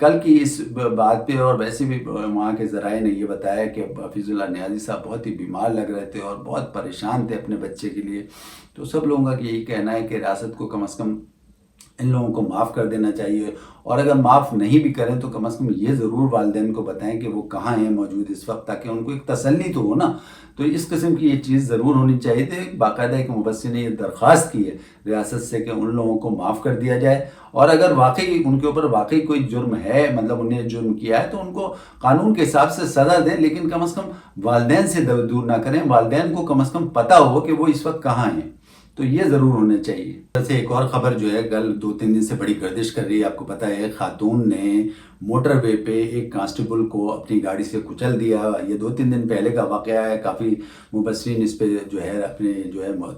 کل کی اس بات پہ، اور ویسے بھی وہاں کے ذرائع نے یہ بتایا کہ حفیظ اللہ نیازی صاحب بہت ہی بیمار لگ رہے تھے اور بہت پریشان تھے اپنے بچے کے لیے. تو سب لوگوں کا یہی کہنا ہے کہ ریاست کو کم از کم ان لوگوں کو معاف کر دینا چاہیے، اور اگر معاف نہیں بھی کریں تو کم از کم یہ ضرور والدین کو بتائیں کہ وہ کہاں ہیں موجود اس وقت، تاکہ ان کو ایک تسلی تو ہو نا. تو اس قسم کی یہ چیز ضرور ہونی چاہیے تھی. باقاعدہ ایک مبصر نے یہ درخواست کی ہے ریاست سے کہ ان لوگوں کو معاف کر دیا جائے، اور اگر واقعی ان کے اوپر واقعی کوئی جرم ہے، مطلب انہیں جرم کیا ہے، تو ان کو قانون کے حساب سے سزا دیں، لیکن کم از کم والدین سے دور نہ کریں. والدین کو کم از کم پتہ ہو کہ وہ اس وقت کہاں ہیں. تو یہ ضرور ہونا چاہیے. ویسے ایک اور خبر جو ہے کل 2-3 دن سے بڑی گردش کر رہی ہے. آپ کو پتہ ہے خاتون نے موٹر وے پہ ایک کانسٹیبل کو اپنی گاڑی سے کچل دیا. یہ 2-3 دن پہلے کا واقعہ ہے. کافی مبصرین اس پہ جو ہے اپنے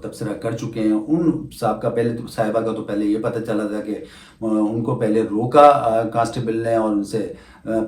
تبصرہ کر چکے ہیں. ان صاحبہ کا تو پہلے یہ پتہ چلا تھا کہ ان کو پہلے روکا کانسٹیبل نے اور ان سے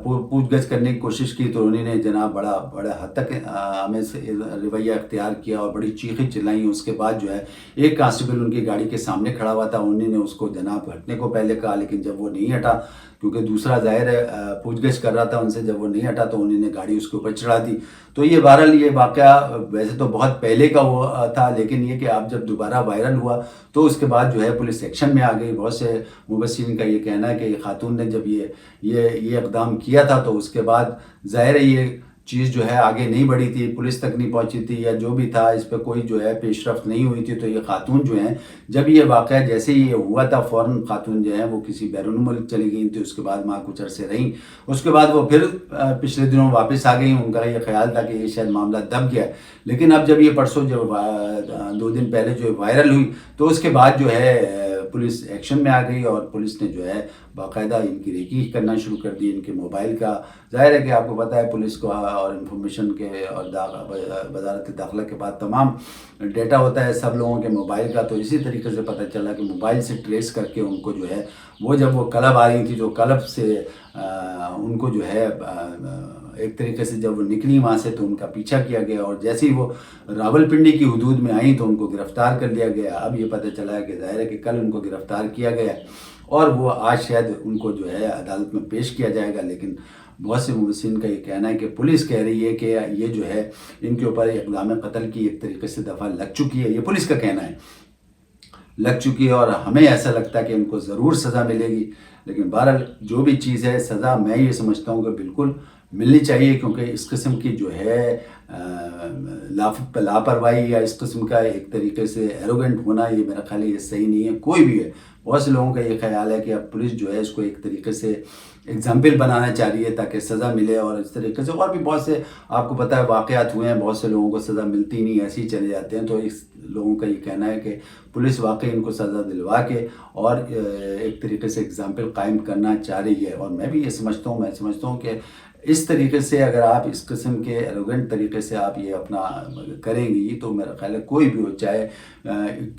پوچھ گچھ کرنے کی کوشش کی، تو انہوں نے جناب بڑا حد تک ہمیں سے رویہ اختیار کیا اور بڑی چیخیں چلائیں. اس کے بعد جو ہے ایک کانسٹیبل ان کی گاڑی کے سامنے کھڑا ہوا تھا. انہوں نے اس کو جناب ہٹنے کو پہلے کہا، لیکن جب وہ نہیں ہٹا، کیونکہ دوسرا ظاہر ہے پوچھ گچھ کر رہا تھا ان سے، جب وہ نہیں ہٹا تو انہوں نے گاڑی اس کے اوپر چڑھا دی. تو یہ بہرحال یہ واقعہ ویسے تو بہت پہلے کا وہ تھا، لیکن یہ کہ اب جب دوبارہ وائرل ہوا تو اس کے بعد جو ہے پولیس ایکشن میں آ گئی. بہت سے مبصرین کا یہ کہنا ہے کہ یہ خاتون نے جب یہ اقدام کیا تھا تو اس کے بعد ظاہر ہے یہ چیز جو ہے آگے نہیں بڑھی تھی، پولیس تک نہیں پہنچی تھی، یا جو بھی تھا اس پہ کوئی جو ہے پیش رفت نہیں ہوئی تھی. تو یہ خاتون جو ہیں جب یہ واقعہ جیسے ہی یہ ہوا تھا فوراً خاتون جو ہیں وہ کسی بیرون ملک چلی گئی تھی. اس کے بعد وہاں کچھ عرصے رہیں. اس کے بعد وہ پھر پچھلے دنوں واپس آ گئیں. ان کا یہ خیال تھا کہ یہ شاید معاملہ دب گیا ہے، لیکن اب جب یہ پرسوں جو 2 دن پہلے جو وائرل ہوئی تو اس کے بعد جو ہے پولیس ایکشن میں آ گئی، اور پولیس نے جو ہے باقاعدہ ان کی ریکی کرنا شروع کر دی. ان کے موبائل کا ظاہر ہے کہ آپ کو پتہ ہے پولیس کو اور انفارمیشن کے اور وزارت داخلہ کے بعد تمام ڈیٹا ہوتا ہے سب لوگوں کے موبائل کا. تو اسی طریقے سے پتہ چلا کہ موبائل سے ٹریس کر کے ان کو جو ہے وہ جب وہ کلب آ رہی تھی، جو کلب سے ان کو جو ہے ایک طریقے سے جب وہ نکلی وہاں سے تو ان کا پیچھا کیا گیا، اور جیسے ہی وہ راولپنڈی کی حدود میں آئیں تو ان کو گرفتار کر لیا گیا. اب یہ پتہ چلا ہے کہ ظاہر ہے کہ کل ان کو گرفتار کیا گیا اور وہ آج شاید ان کو جو ہے عدالت میں پیش کیا جائے گا. لیکن بہت سے مبصرین کا یہ کہنا ہے کہ پولیس کہہ رہی ہے کہ یہ جو ہے ان کے اوپر اقدام قتل کی ایک طریقے سے دفعہ لگ چکی ہے. یہ پولیس کا کہنا ہے لگ چکی ہے، اور ہمیں ایسا لگتا ہے کہ ان کو ضرور سزا ملے گی. لیکن بہرحال جو بھی چیز ہے سزا میں یہ سمجھتا ہوں کہ بالکل ملنی چاہیے، کیونکہ اس قسم کی جو ہے لاپرواہی یا اس قسم کا ایک طریقے سے ایروگنٹ ہونا، یہ میرا خیال ہے یہ صحیح نہیں ہے. کوئی بھی ہے، بہت سے لوگوں کا یہ خیال ہے کہ اب پولیس جو ہے اس کو ایک طریقے سے ایگزامپل بنانا چاہ رہی ہے تاکہ سزا ملے، اور اس طریقے سے اور بھی بہت سے آپ کو پتہ ہے واقعات ہوئے ہیں. بہت سے لوگوں کو سزا ملتی نہیں، ایسے ہی چلے جاتے ہیں. تو اس لوگوں کا یہ کہنا ہے کہ پولیس واقعی ان کو سزا دلوا کے اور ایک طریقے سے ایگزامپل قائم کرنا چاہ رہی ہے. اور میں بھی یہ سمجھتا ہوں کہ اس طریقے سے اگر آپ اس قسم کے ایروگنٹ طریقے سے آپ یہ اپنا کریں گی تو میرا خیال ہے کوئی بھی ہو، چاہے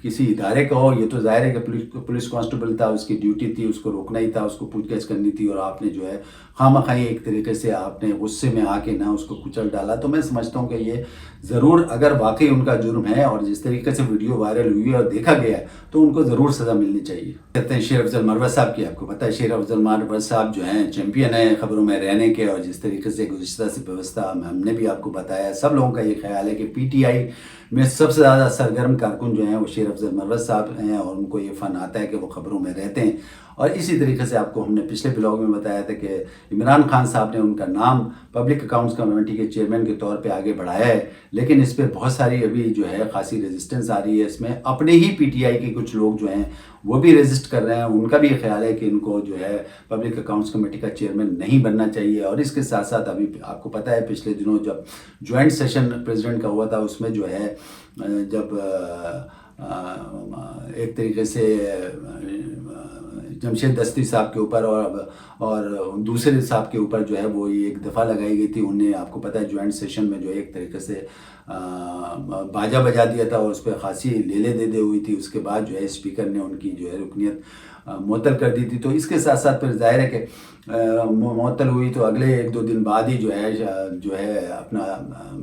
کسی ادارے کا ہو. یہ تو ظاہر ہے کہ پولیس کانسٹیبل تھا، اس کی ڈیوٹی تھی، اس کو روکنا ہی تھا، اس کو پوچھ گچھ کرنی تھی، اور آپ نے جو ہے خواہ ایک طریقے سے آپ نے غصے میں آ کے نہ اس کو کچل ڈالا. تو میں سمجھتا ہوں کہ یہ ضرور اگر واقعی ان کا جرم ہے اور جس طریقے سے ویڈیو وائرل ہوئی ہے اور دیکھا گیا ہے تو ان کو ضرور سزا ملنی چاہیے. کہتے ہیں شیر افضل مروت صاحب کی. آپ کو پتہ ہے شیر افضل مروت صاحب جو ہیں چیمپئن ہیں خبروں میں رہنے کے، اور جس طریقے سے گزشتہ سے ویوستھا ہم نے بھی آپ کو بتایا. سب لوگوں کا یہ خیال ہے کہ پی ٹی آئی میں سب سے زیادہ سرگرم کارکن جو ہیں وہ شیر افضل مروت صاحب ہیں، اور ان کو یہ فن آتا ہے کہ وہ خبروں میں رہتے ہیں. اور اسی طریقے سے آپ کو ہم نے پچھلے بلاگ میں بتایا تھا کہ عمران خان صاحب نے ان کا نام پبلک اکاؤنٹس کمیٹی کے چیئرمین کے طور پہ آگے بڑھایا ہے، لیکن اس پہ بہت ساری ابھی جو ہے خاصی ریزسٹنس آ رہی ہے. اس میں اپنے ہی پی ٹی آئی کے کچھ لوگ جو ہیں وہ بھی ریزسٹ کر رہے ہیں. ان کا بھی خیال ہے کہ ان کو جو ہے پبلک اکاؤنٹس کمیٹی کا چیئرمین نہیں بننا چاہیے. اور اس کے ساتھ ساتھ ابھی آپ کو پتہ ہے پچھلے دنوں جب جوائنٹ سیشن پریزیڈنٹ کا ہوا تھا، اس میں جو ہے جب ایک طریقے سے جمشید دستی صاحب کے اوپر اور دوسرے صاحب کے اوپر جو ہے وہ ایک دفعہ لگائی گئی تھی. انہیں آپ کو پتہ ہے جوائنٹ سیشن میں جو ایک طریقے سے باجا بجا دیا تھا اور اس پہ خاصی لیلے دے ہوئی تھی. اس کے بعد جو ہے اسپیکر نے ان کی جو ہے رکنیت معطل کر دی تھی. تو اس کے ساتھ ساتھ پھر ظاہر ہے کہ معطل ہوئی تو اگلے 1-2 دن بعد ہی جو ہے اپنا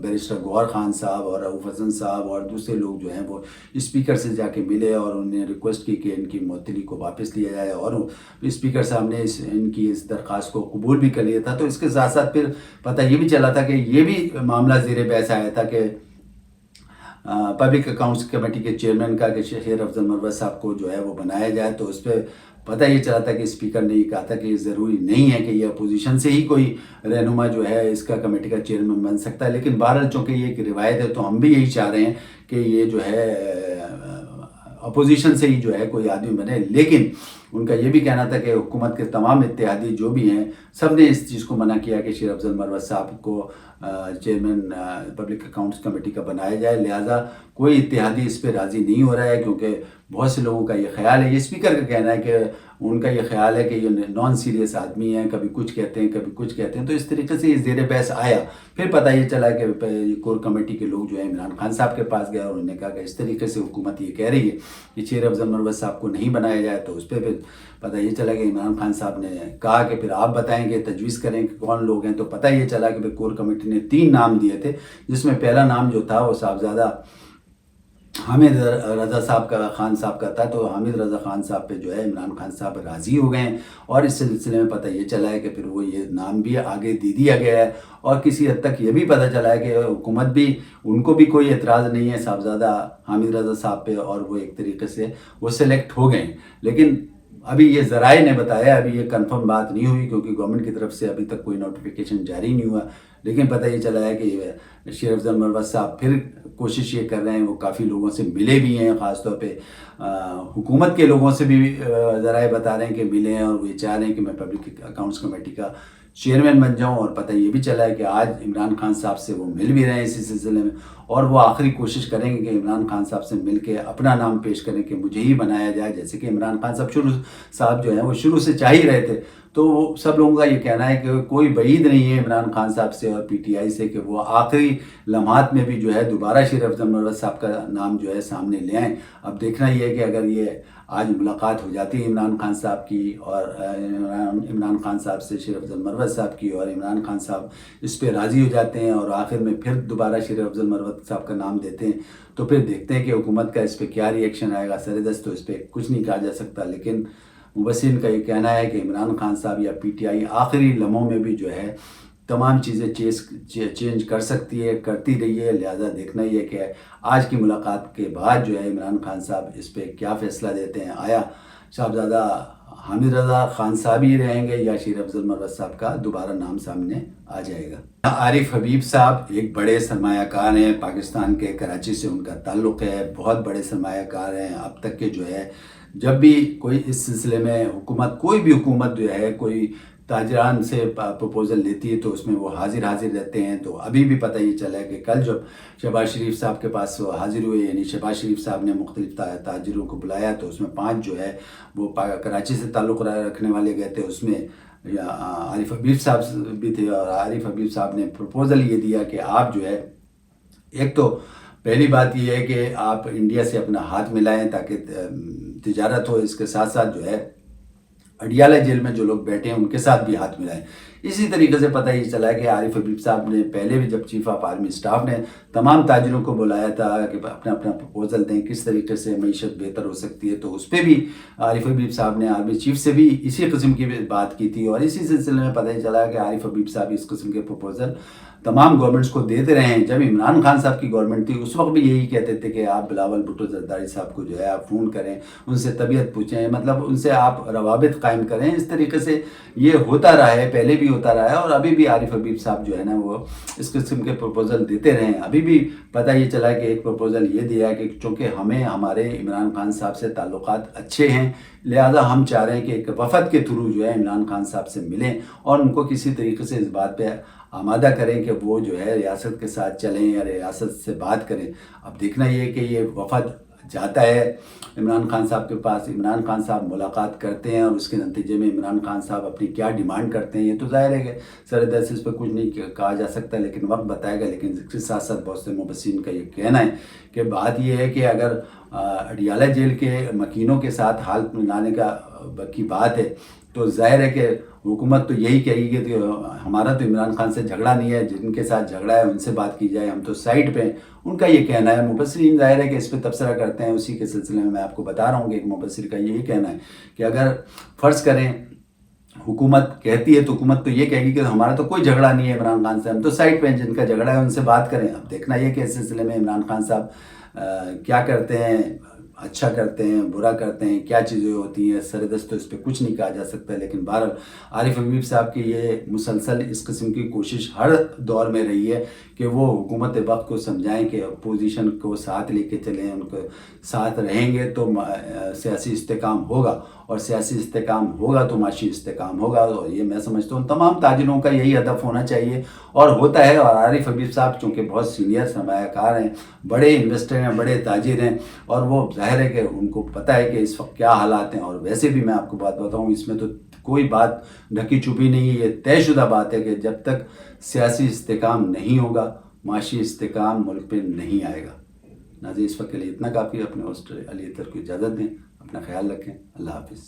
بیرسٹر گوہر خان صاحب اور رؤف حسن صاحب اور دوسرے لوگ جو ہیں وہ اسپیکر سے جا کے ملے اور انہوں نے ریکویسٹ کی کہ ان کی معطلی کو واپس لیا جائے, اور اسپیکر صاحب نے ان کی اس درخواست کو قبول بھی کر لیا تھا. تو اس کے ساتھ ساتھ پھر پتہ یہ بھی چلا تھا کہ یہ بھی معاملہ زیر بحث آیا تھا کہ پبلک اکاؤنٹس کمیٹی کے چیئرمین کا کہ شیر افضل مروت صاحب کو جو ہے وہ بنایا جائے. تو اس پہ پتہ یہ چلا تھا کہ اسپیکر نے یہ کہا تھا کہ یہ ضروری نہیں ہے کہ یہ اپوزیشن سے ہی کوئی رہنما جو ہے اس کا کمیٹی کا چیئرمین بن سکتا ہے. لیکن بہرحال چونکہ یہ ایک روایت ہے تو ہم بھی یہی چاہ رہے ہیں کہ یہ جو ہے اپوزیشن سے ہی جو ہے کوئی آدمی بنے. لیکن ان کا یہ بھی کہنا تھا کہ حکومت کے تمام اتحادی جو بھی ہیں سب نے اس چیز کو منع کیا کہ شیر افضل مروت صاحب کو چیئرمین پبلک اکاؤنٹس کمیٹی کا بنایا جائے. لہٰذا کوئی اتحادی اس پہ راضی نہیں ہو رہا ہے, کیونکہ بہت سے لوگوں کا یہ خیال ہے, یہ اسپیکر کا کہنا ہے کہ ان کا یہ خیال ہے کہ یہ نان سیریس آدمی ہیں, کبھی کچھ کہتے ہیں کبھی کچھ کہتے ہیں. تو اس طریقے سے یہ زیر بحث آیا. پھر پتہ یہ چلا کہ کور کمیٹی کے لوگ جو ہیں عمران خان صاحب کے پاس گئے اور انہوں نے کہا کہ اس طریقے سے حکومت یہ کہہ رہی ہے کہ شیر افضل مروت صاحب کو نہیں بنایا جائے. تو اس پہ پھر پتہ یہ چلا کہ عمران خان صاحب نے کہا کہ پھر آپ بتائیں گے, تجویز کریں کہ کون لوگ ہیں. تو پتہ یہ چلا کہ کور کمیٹی نے 3 نام دیے تھے, جس میں پہلا نام جو تھا وہ صاحبزادہ حامد رضا صاحب کا خان صاحب کا تھا. تو حامد رضا خان صاحب پہ جو ہے عمران خان صاحب راضی ہو گئے ہیں, اور اس سلسلے میں پتہ یہ چلا ہے کہ پھر وہ یہ نام بھی آگے دے دیا گیا ہے. اور کسی حد تک یہ بھی پتہ چلا ہے کہ حکومت بھی ان کو بھی کوئی اعتراض نہیں ہے صاحبزادہ حامد رضا صاحب پہ, اور وہ ایک طریقے سے وہ سلیکٹ ہو گئے ہیں. لیکن ابھی یہ ذرائع نے بتایا, ابھی یہ کنفرم بات نہیں ہوئی کیونکہ گورنمنٹ کی طرف سے ابھی تک کوئی نوٹیفیکیشن جاری نہیں ہوا. لیکن پتہ یہ چلا ہے کہ شیر افضل مروت صاحب پھر کوشش یہ کر رہے ہیں, وہ کافی لوگوں سے ملے بھی ہیں, خاص طور پہ حکومت کے لوگوں سے بھی ذرائع بتا رہے ہیں کہ ملے ہیں, اور وہ یہ چاہ رہے ہیں کہ میں پبلک اکاؤنٹس کمیٹی کا چیئرمین بن جاؤں. اور پتہ یہ بھی چلا ہے کہ آج عمران خان صاحب سے وہ مل بھی رہے ہیں اسی سلسلے میں, اور وہ آخری کوشش کریں گے کہ عمران خان صاحب سے مل کے اپنا نام پیش کریں کہ مجھے ہی بنایا جائے. جیسے کہ عمران خان صاحب جو ہیں وہ شروع سے چاہ ہی رہے تھے. تو وہ سب لوگوں کا یہ کہنا ہے کہ کوئی بعید نہیں ہے عمران خان صاحب سے اور پی ٹی آئی سے کہ وہ آخری لمحات میں بھی جو ہے دوبارہ شیر افضل مروت صاحب کا نام جو ہے سامنے لے آئیں. اب دیکھنا یہ ہے کہ اگر یہ آج ملاقات ہو جاتی ہے عمران خان صاحب کی اور عمران خان صاحب سے شیر افضل مروت صاحب کی, اور عمران خان صاحب اس پہ راضی ہو جاتے ہیں اور آخر میں پھر دوبارہ شیر افضل مروت صاحب کا نام دیتے ہیں, تو پھر دیکھتے ہیں کہ حکومت کا اس پہ کیا ری ایکشن آئے گا. سردست تو اس پہ کچھ نہیں کہا جا سکتا, لیکن مبصرین کا یہ کہنا ہے کہ عمران خان صاحب یا پی ٹی آئی آخری لمحوں میں بھی جو ہے تمام چیزیں چینج کر سکتی ہے, کرتی رہی ہے. لہٰذا دیکھنا یہ کہ آج کی ملاقات کے بعد جو ہے عمران خان صاحب اس پہ کیا فیصلہ دیتے ہیں. آیا صاحبزادہ حامد رضا خان صاحب ہی رہیں گے یا شیر افضل مروت صاحب کا دوبارہ نام سامنے آ جائے گا. عارف حبیب صاحب ایک بڑے سرمایہ کار ہیں, پاکستان کے کراچی سے ان کا تعلق ہے, بہت بڑے سرمایہ کار ہیں. اب تک کے جو ہے جب بھی کوئی اس سلسلے میں حکومت, کوئی بھی حکومت جو ہے کوئی تاجران سے پروپوزل لیتی ہے تو اس میں وہ حاضر رہتے ہیں. تو ابھی بھی پتہ یہ چلا ہے کہ کل جب شہباز شریف صاحب کے پاس وہ حاضر ہوئے, یعنی شہباز شریف صاحب نے مختلف تاجروں کو بلایا, تو اس میں 5 جو ہے وہ کراچی سے تعلق رکھنے والے گئے تھے. اس میں عارف حبیب صاحب بھی تھے, اور عارف حبیب صاحب نے پروپوزل یہ دیا کہ آپ جو ہے ایک تو پہلی بات یہ ہے کہ آپ انڈیا سے اپنا ہاتھ ملائیں تاکہ تجارت ہو, اس کے ساتھ ساتھ جو ہے اڈیالہ جیل میں جو لوگ بیٹھے ہیں ان کے ساتھ بھی ہاتھ ملائیں. اسی طریقے سے پتہ یہ چلا ہے کہ عارف حبیب صاحب نے پہلے بھی جب چیف آف آرمی اسٹاف نے تمام تاجروں کو بلایا تھا کہ اپنا پروپوزل دیں کس طریقے سے معیشت بہتر ہو سکتی ہے, تو اس پہ بھی عارف حبیب صاحب نے آرمی چیف سے بھی اسی قسم کی بات کی تھی. اور اسی سلسلے میں پتہ یہ چلا کہ عارف حبیب صاحب اس قسم کے پروپوزل تمام گورنمنٹس کو دیتے رہے ہیں. جب عمران خان صاحب کی گورنمنٹ تھی اس وقت بھی یہی کہتے تھے کہ آپ بلاول بھٹو زرداری صاحب کو جو ہے آپ فون کریں, ان سے طبیعت پوچھیں, مطلب ان سے آپ روابط قائم کریں. اس طریقے سے یہ ہوتا رہا ہے, پہلے بھی ہوتا رہا ہے, اور ابھی بھی عارف حبیب صاحب جو ہے نا وہ اس قسم کے پروپوزل دیتے رہے ہیں. ابھی بھی پتہ یہ چلا کہ ایک پروپوزل یہ دیا ہے کہ چونکہ ہمیں ہمارے عمران خان صاحب سے تعلقات اچھے ہیں, لہذا ہم چاہ رہے ہیں کہ ایک وفد کے تھرو جو ہے عمران خان صاحب سے ملیں اور ان کو کسی طریقے سے اس بات پہ آمادہ کریں کہ وہ جو ہے ریاست کے ساتھ چلیں یا ریاست سے بات کریں. اب دیکھنا یہ کہ یہ وفد جاتا ہے عمران خان صاحب کے پاس، عمران خان صاحب ملاقات کرتے ہیں اور اس کے نتیجے میں عمران خان صاحب اپنی کیا ڈیمانڈ کرتے ہیں یہ تو ظاہر ہے کہ سر دست اس پہ کچھ نہیں کہا جا سکتا، لیکن وقت بتائے گا۔ لیکن اس کے ساتھ ساتھ بہت سے مبصرین کا یہ کہنا ہے کہ بات یہ ہے کہ اگر اڈیالہ جیل کے مکینوں کے ساتھ حال ملانے کی بات ہے تو ظاہر ہے کہ حکومت تو یہی کہے گی کہ ہمارا تو عمران خان سے جھگڑا نہیں ہے، جن کے ساتھ جھگڑا ہے ان سے بات کی جائے، ہم تو سائٹ پہ ہیں، ان کا یہ کہنا ہے۔ مبصرین ظاہر ہے کہ اس پہ تبصرہ کرتے ہیں، اسی کے سلسلے میں آپ کو بتا رہا ہوں کہ ایک مبصر کا یہی کہنا ہے کہ اگر فرض کریں حکومت کہتی ہے تو حکومت تو یہ کہے گی کہ ہمارا تو کوئی جھگڑا نہیں ہے عمران خان سے، ہم تو سائٹ پہ ہیں، جن کا جھگڑا ہے ان سے بات کریں۔ اب دیکھنا یہ کہ اس سلسلے میں عمران خان صاحب کیا کرتے ہیں، اچھا کرتے ہیں، برا کرتے ہیں، کیا چیزیں ہوتی ہیں، سر دست تو اس پہ کچھ نہیں کہا جا سکتا۔ لیکن بہرحال عارف حبیب صاحب کی یہ مسلسل اس قسم کی کوشش ہر دور میں رہی ہے کہ وہ حکومت وقت کو سمجھائیں کہ اپوزیشن کو ساتھ لے کے چلیں، ان کو ساتھ رہیں گے تو سیاسی استحکام ہوگا، اور سیاسی استحکام ہوگا تو معاشی استحکام ہوگا۔ اور یہ میں سمجھتا ہوں تمام تاجروں کا یہی ہدف ہونا چاہیے اور ہوتا ہے۔ اور عارف حبیب صاحب چونکہ بہت سینئر سرمایہ کار ہیں، بڑے انویسٹر ہیں، بڑے تاجر ہیں، اور وہ ظاہر ہے کہ ان کو پتہ ہے کہ اس وقت کیا حالات ہیں۔ اور ویسے بھی میں آپ کو بات بتاؤں، اس میں تو کوئی بات ڈھکی چھپی نہیں ہے، یہ طے شدہ بات ہے کہ جب تک سیاسی استحکام نہیں ہوگا، معاشی استحکام ملک پہ نہیں آئے گا۔ ناظرین اس وقت کے لیے اتنا کافی، اپنے ہوسٹ علی اطہر کو اجازت دیں، اپنا خیال رکھیں، اللہ حافظ۔